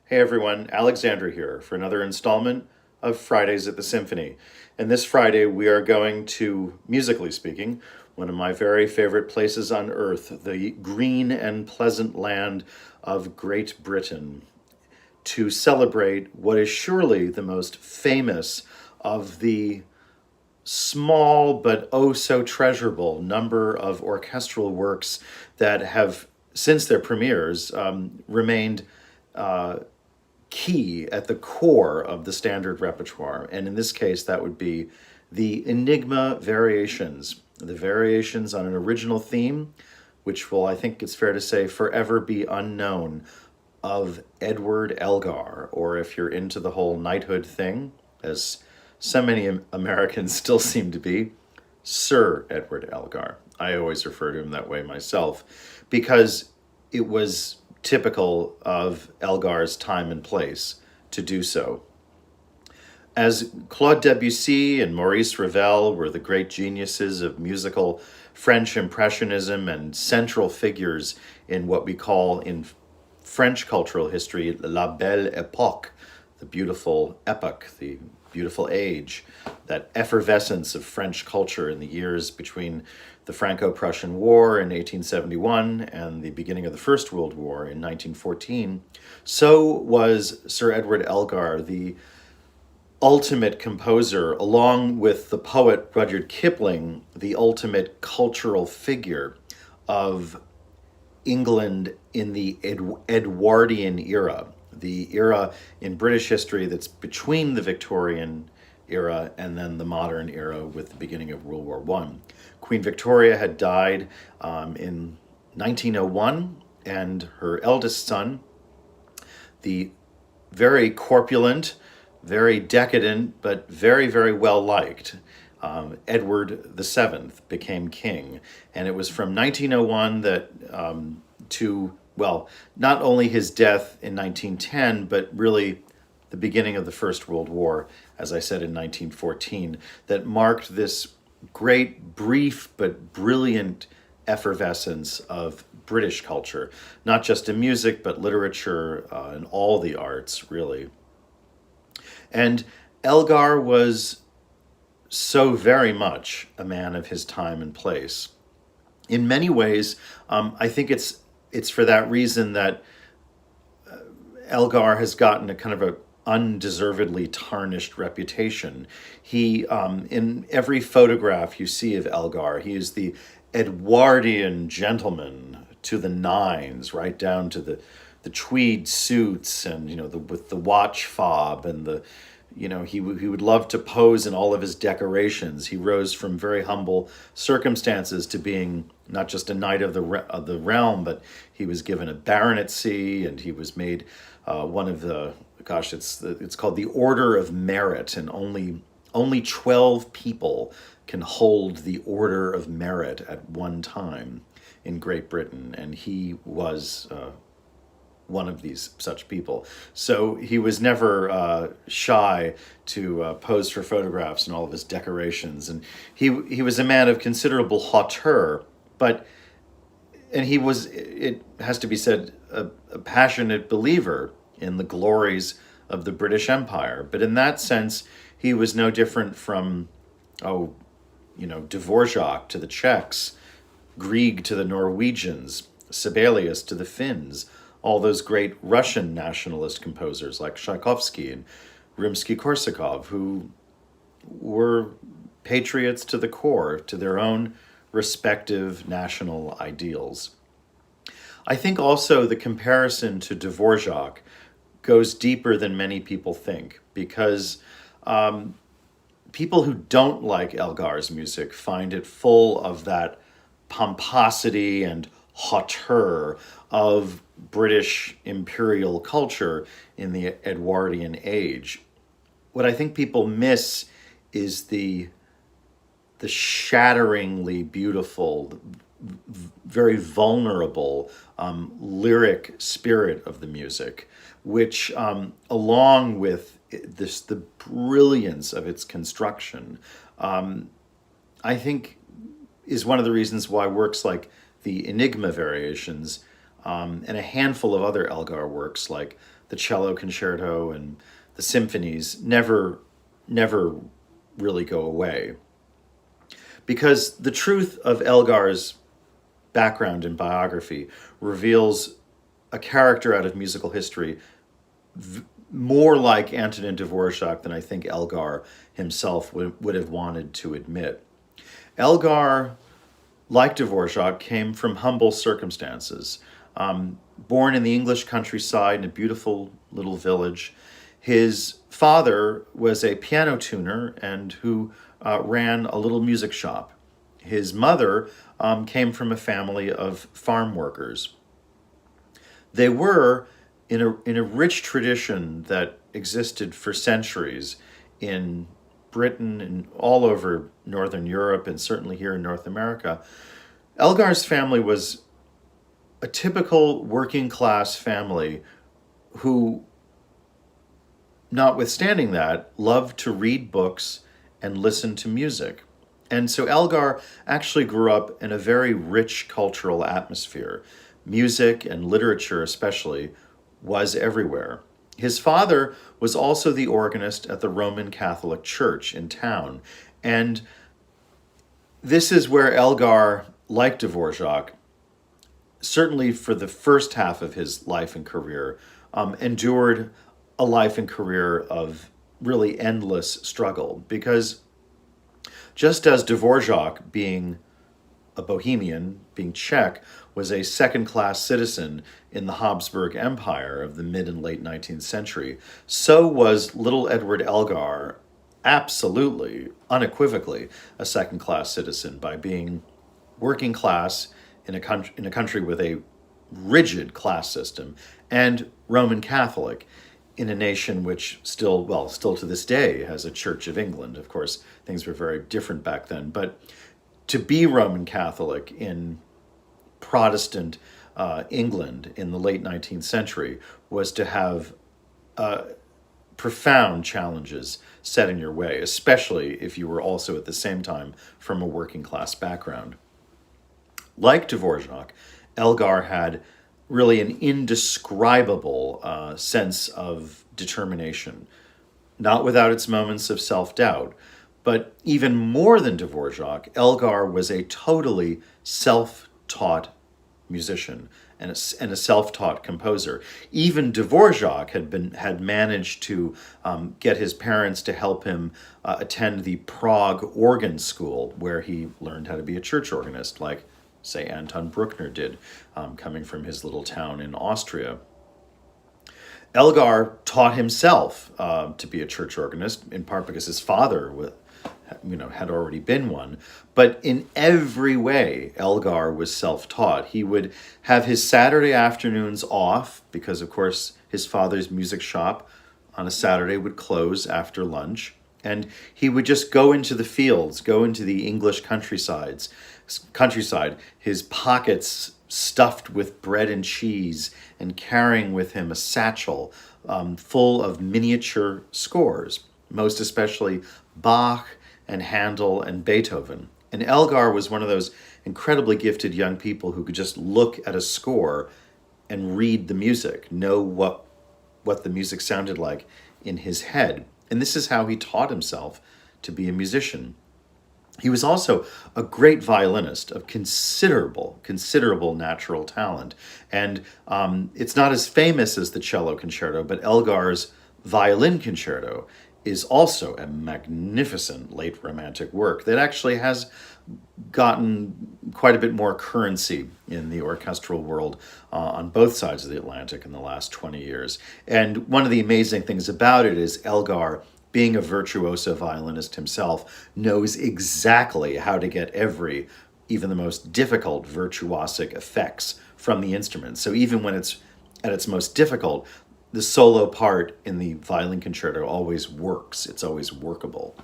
Hey everyone, Alexander here for another installment of Fridays at the Symphony. And this Friday we are going to, musically speaking, one of my very favorite places on earth, the green and pleasant land of Great Britain, to celebrate what is surely the most famous of the small but oh so treasurable number of orchestral works that have, since their premieres, remained key at the core of the standard repertoire. And in this case, that would be the Enigma Variations, the variations on an original theme, which will, I think it's fair to say, forever be unknown, of Edward Elgar, or if you're into the whole knighthood thing, as so many Americans still seem to be, Sir Edward Elgar. I always refer to him that way myself, because it was typical of Elgar's time and place to do so. As Claude Debussy and Maurice Ravel were the great geniuses of musical French Impressionism and central figures in what we call in French cultural history La Belle Époque, the beautiful epoch, the beautiful age, that effervescence of French culture in the years between the Franco-Prussian War in 1871 and the beginning of the First World War in 1914, so was Sir Edward Elgar the ultimate composer, along with the poet Rudyard Kipling, the ultimate cultural figure of England in the Edwardian era, the era in British history that's between the Victorian era and then the modern era with the beginning of World War I. Queen Victoria had died in 1901, and her eldest son, the very corpulent, very decadent, but very, very well-liked Edward VII became king. And it was from 1901 that not only his death in 1910, but really the beginning of the First World War, as I said, in 1914, that marked this great, brief, but brilliant effervescence of British culture, not just in music, but literature and all the arts, really. And Elgar was so very much a man of his time and place. In many ways, I think it's for that reason that Elgar has gotten a kind of a undeservedly tarnished reputation. He, in every photograph you see of Elgar, he is the Edwardian gentleman to the nines, right down to the tweed suits and, with the watch fob and he would love to pose in all of his decorations. He rose from very humble circumstances to being not just a knight of the realm, but he was given a baronetcy, and he was made one of the, it's called the Order of Merit, and only 12 people can hold the Order of Merit at one time in Great Britain, and he was one of these such people. So he was never shy to pose for photographs and all of his decorations. And he was a man of considerable hauteur, and he was, it has to be said, a passionate believer in the glories of the British Empire. But in that sense, he was no different from, Dvorak to the Czechs, Grieg to the Norwegians, Sibelius to the Finns, all those great Russian nationalist composers like Tchaikovsky and Rimsky-Korsakov, who were patriots to the core, to their own respective national ideals. I think also the comparison to Dvorak goes deeper than many people think, because people who don't like Elgar's music find it full of that pomposity and hauteur of British imperial culture in the Edwardian age. What I think people miss is the shatteringly beautiful, very vulnerable lyric spirit of the music, which, along with the brilliance of its construction, I think is one of the reasons why works like the Enigma Variations and a handful of other Elgar works like the cello concerto and the symphonies never really go away. Because the truth of Elgar's background and biography reveals a character out of musical history more like Antonin Dvorak than I think Elgar himself would have wanted to admit. Elgar, like Dvorak, came from humble circumstances. Born in the English countryside in a beautiful little village, his father was a piano tuner and who ran a little music shop. His mother came from a family of farm workers. They were in a rich tradition that existed for centuries in Britain and all over Northern Europe and certainly here in North America. Elgar's family was a typical working class family who, notwithstanding that, loved to read books and listen to music. And so Elgar actually grew up in a very rich cultural atmosphere. Music and literature especially was everywhere. His father was also the organist at the Roman Catholic Church in town. And this is where Elgar, like Dvorak, certainly for the first half of his life and career, endured a life and career of really endless struggle. Because just as Dvorak, being a Bohemian, being Czech, was a second-class citizen in the Habsburg Empire of the mid and late 19th century, so was little Edward Elgar absolutely, unequivocally, a second-class citizen by being working class in a country with a rigid class system, and Roman Catholic in a nation which still to this day has a Church of England. Of course, things were very different back then, but to be Roman Catholic in Protestant England in the late 19th century was to have profound challenges set in your way, especially if you were also at the same time from a working class background. Like Dvorak, Elgar had really an indescribable sense of determination, not without its moments of self-doubt. But even more than Dvorak, Elgar was a totally self-taught musician and a self-taught composer. Even Dvorak had managed to get his parents to help him attend the Prague organ school, where he learned how to be a church organist, like, say, Anton Bruckner did, coming from his little town in Austria. Elgar taught himself to be a church organist, in part because his father had already been one. But in every way, Elgar was self-taught. He would have his Saturday afternoons off because, of course, his father's music shop on a Saturday would close after lunch. And he would just go into the fields, go into the English countryside, his pockets stuffed with bread and cheese, and carrying with him a satchel full of miniature scores, most especially Bach and Handel and Beethoven. And Elgar was one of those incredibly gifted young people who could just look at a score and read the music, know what the music sounded like in his head. And this is how he taught himself to be a musician. He was also a great violinist of considerable natural talent. And it's not as famous as the cello concerto, but Elgar's violin concerto is also a magnificent late Romantic work that actually has gotten quite a bit more currency in the orchestral world on both sides of the Atlantic in the last 20 years. And one of the amazing things about it is Elgar, being a virtuoso violinist himself, knows exactly how to get even the most difficult virtuosic effects from the instrument. So even when it's at its most difficult, the solo part in the violin concerto always works. It's always workable.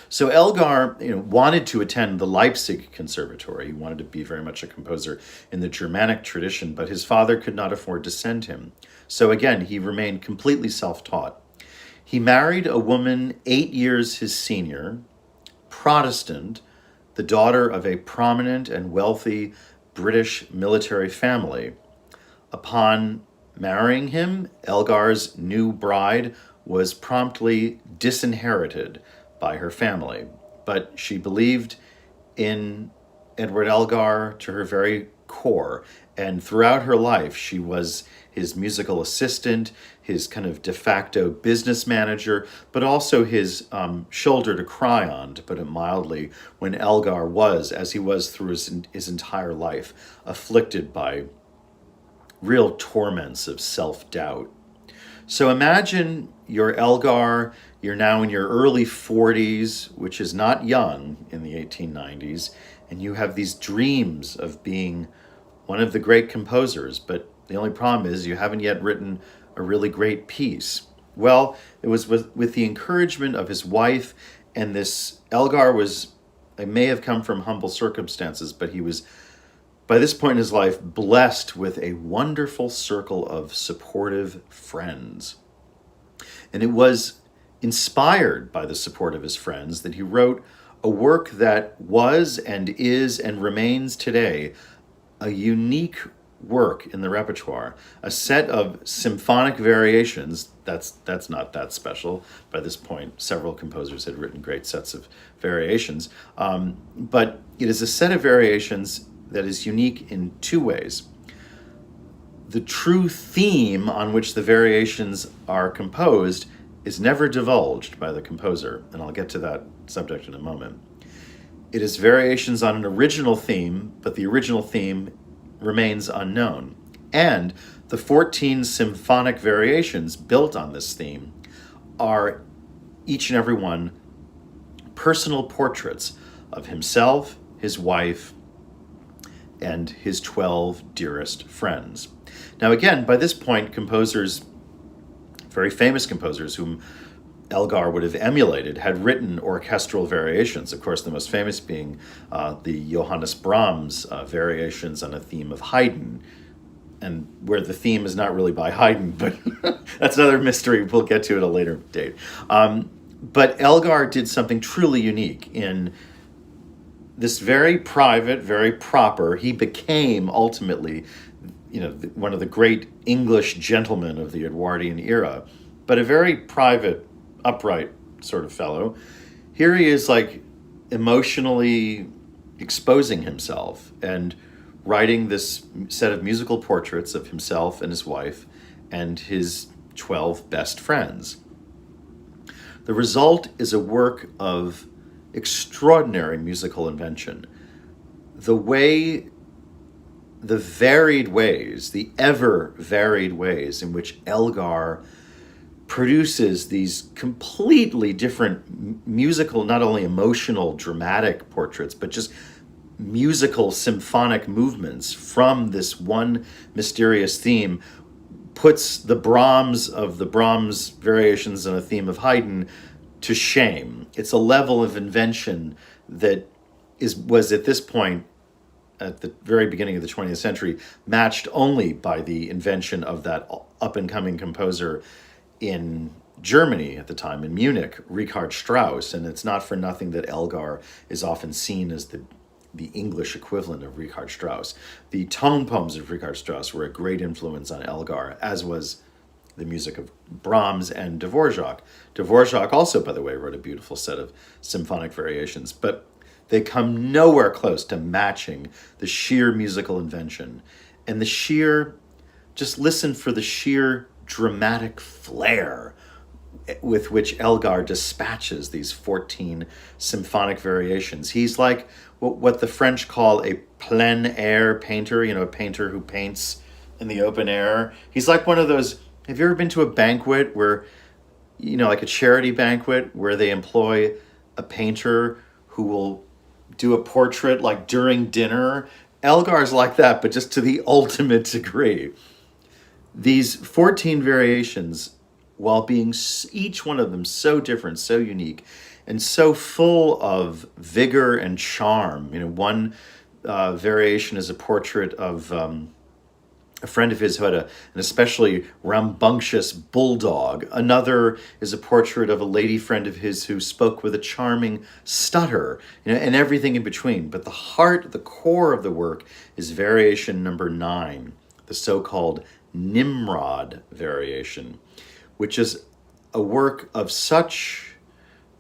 So Elgar, wanted to attend the Leipzig Conservatory. He wanted to be very much a composer in the Germanic tradition, but his father could not afford to send him. So again, he remained completely self-taught. He married a woman 8 years his senior, Protestant, the daughter of a prominent and wealthy British military family, upon marrying him, Elgar's new bride was promptly disinherited by her family. But she believed in Edward Elgar to her very core. And throughout her life, she was his musical assistant, his kind of de facto business manager, but also his shoulder to cry on, to put it mildly, when Elgar was, as he was through his entire life, afflicted by real torments of self-doubt. So imagine you're Elgar, you're now in your early 40s, which is not young in the 1890s, and you have these dreams of being one of the great composers, but the only problem is you haven't yet written a really great piece. Well, it was with the encouragement of his wife, and this Elgar may have come from humble circumstances, but he was, by this point in his life, blessed with a wonderful circle of supportive friends. And it was inspired by the support of his friends that he wrote a work that was and is and remains today a unique work in the repertoire, a set of symphonic variations. That's not that special. By this point, several composers had written great sets of variations, but it is a set of variations that is unique in two ways. The true theme on which the variations are composed is never divulged by the composer, and I'll get to that subject in a moment. It is variations on an original theme, but the original theme remains unknown. And the 14 symphonic variations built on this theme are each and every one personal portraits of himself, his wife, and his 12 dearest friends. Now again, by this point, composers, very famous composers whom Elgar would have emulated, had written orchestral variations. Of course, the most famous being the Johannes Brahms variations on a theme of Haydn, and where the theme is not really by Haydn, but that's another mystery we'll get to at a later date. But Elgar did something truly unique in this very private, very proper. He became ultimately, one of the great English gentlemen of the Edwardian era, but a very private, upright sort of fellow. Here he is, like, emotionally exposing himself and writing this set of musical portraits of himself and his wife and his 12 best friends. The result is a work of extraordinary musical invention. The ever varied ways in which Elgar produces these completely different musical, not only emotional, dramatic portraits, but just musical symphonic movements from this one mysterious theme, puts the Brahms of the Brahms variations on a theme of Haydn to shame. It's a level of invention that was at this point, at the very beginning of the 20th century, matched only by the invention of that up-and-coming composer in Germany at the time, in Munich, Richard Strauss. And it's not for nothing that Elgar is often seen as the English equivalent of Richard Strauss. The tone poems of Richard Strauss were a great influence on Elgar, as was the music of Brahms and Dvorak. Dvorak also, by the way, wrote a beautiful set of symphonic variations, but they come nowhere close to matching the sheer musical invention and just listen for the sheer dramatic flair with which Elgar dispatches these 14 symphonic variations. He's like what the French call a plein air painter, a painter who paints in the open air. He's like one of those, have you ever been to a banquet where, like a charity banquet where they employ a painter who will do a portrait like during dinner? Elgar's like that, but just to the ultimate degree. These 14 variations, while being each one of them so different, so unique, and so full of vigor and charm. One variation is a portrait of a friend of his who had an especially rambunctious bulldog. Another is a portrait of a lady friend of his who spoke with a charming stutter, and everything in between. But the core of the work is variation number 9, the so-called Nimrod Variation, which is a work of such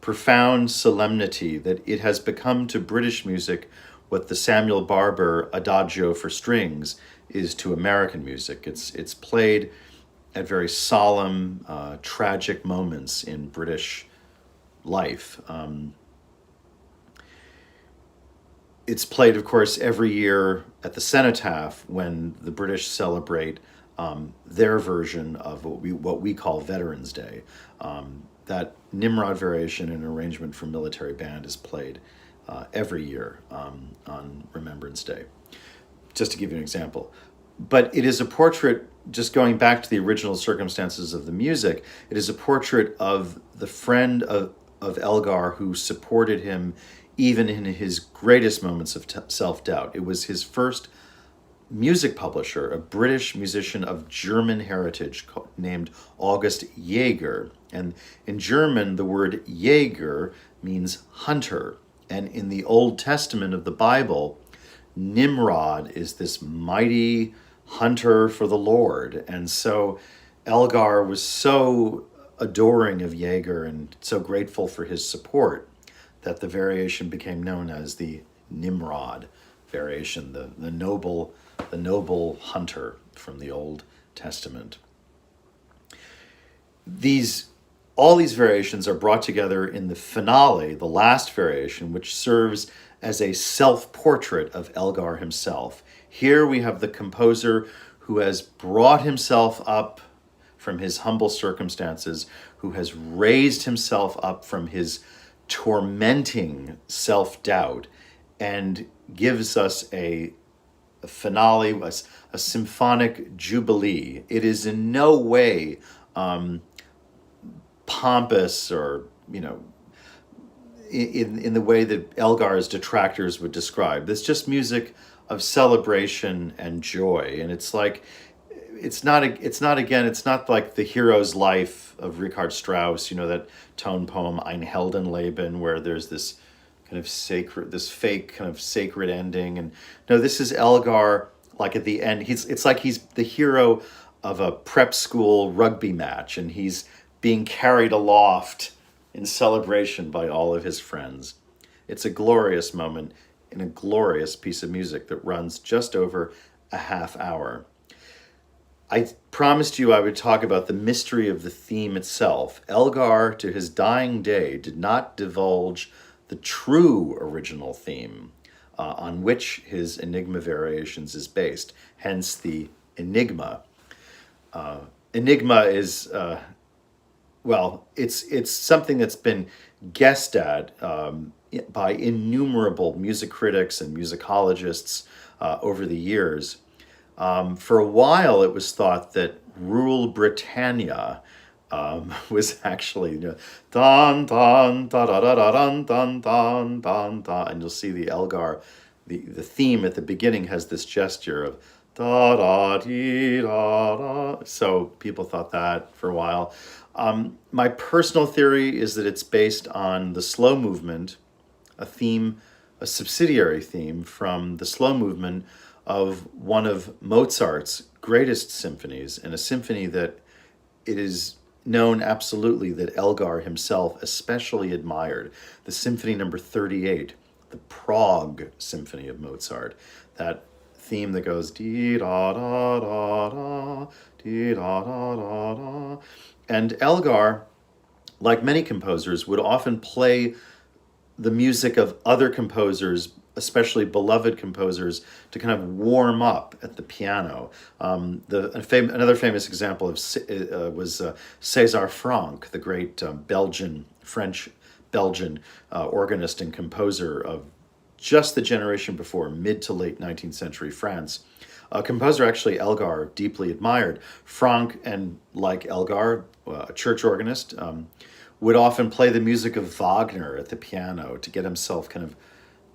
profound solemnity that it has become to British music what the Samuel Barber Adagio for strings is to American music. It's played at very solemn, tragic moments in British life. It's played, of course, every year at the Cenotaph when the British celebrate their version of what we call Veterans Day. That Nimrod Variation, an arrangement for military band, is played every year on Remembrance Day, just to give you an example. But it is a portrait, just going back to the original circumstances of the music, it is a portrait of the friend of Elgar who supported him even in his greatest moments of self-doubt. It was his first music publisher, a British musician of German heritage named August Jaeger. And in German, the word Jäger means hunter. And in the Old Testament of the Bible, Nimrod is this mighty hunter for the Lord. And so Elgar was so adoring of Jaeger and so grateful for his support that the variation became known as the Nimrod Variation, the noble hunter from the Old Testament. All these variations are brought together in the finale, the last variation, which serves as a self-portrait of Elgar himself. Here we have the composer who has brought himself up from his humble circumstances, who has raised himself up from his tormenting self-doubt, and gives us a finale, a symphonic jubilee. It is in no way pompous or, in the way that Elgar's detractors would describe. It's just music of celebration and joy. And it's like, it's not like the hero's life of Richard Strauss, that tone poem Ein Heldenleben, where there's this kind of fake kind of sacred ending. And no, this is Elgar, like at the end, it's like he's the hero of a prep school rugby match, and he's being carried aloft in celebration by all of his friends. It's a glorious moment in a glorious piece of music that runs just over a half hour. I promised you I would talk about the mystery of the theme itself. Elgar, to his dying day, did not divulge the true original theme on which his Enigma Variations is based, hence the Enigma. Enigma is, it's something that's been guessed at by innumerable music critics and musicologists over the years. For a while, it was thought that Rule Britannia was actually dun dun da da da da dun dun dun dun dun, and you'll see the Elgar, the theme at the beginning has this gesture of da da dee da da. So people thought that for a while. My personal theory is that it's based on the slow movement, a subsidiary theme from the slow movement of one of Mozart's greatest symphonies, and a symphony that it is known absolutely that Elgar himself especially admired, the Symphony number 38, the Prague Symphony of Mozart. That theme that goes dee da da da da, dee da da da da. And Elgar, like many composers, would often play the music of other composers, especially beloved composers, to kind of warm up at the piano. Another famous example was César Franck, the great French-Belgian organist and composer of just the generation before, mid to late 19th century France. A composer actually Elgar deeply admired. Franck, and like Elgar, a church organist, would often play the music of Wagner at the piano to get himself kind of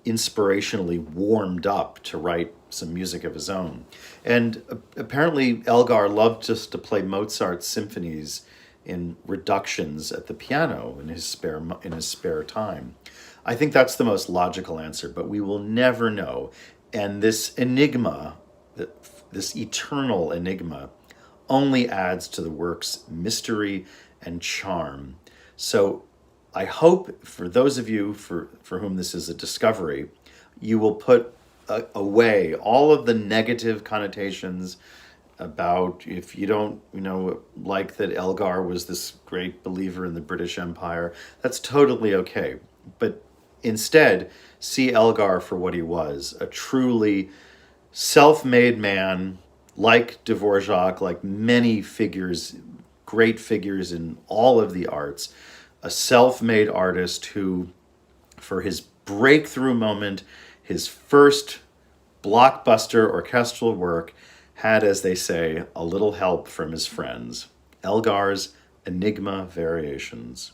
inspirationally warmed up to write some music of his own. And apparently Elgar loved just to play Mozart's symphonies in reductions at the piano in his spare time. I think that's the most logical answer, but we will never know. And this enigma, this eternal enigma only adds to the work's mystery and charm. So I hope for those of you for whom this is a discovery, you will put away all of the negative connotations about, if you don't, like that Elgar was this great believer in the British Empire, that's totally okay. But instead, see Elgar for what he was, a truly self-made man, like Dvorak, like many figures, great figures in all of the arts, a self-made artist who, for his breakthrough moment, his first blockbuster orchestral work, had, as they say, a little help from his friends. Elgar's Enigma Variations.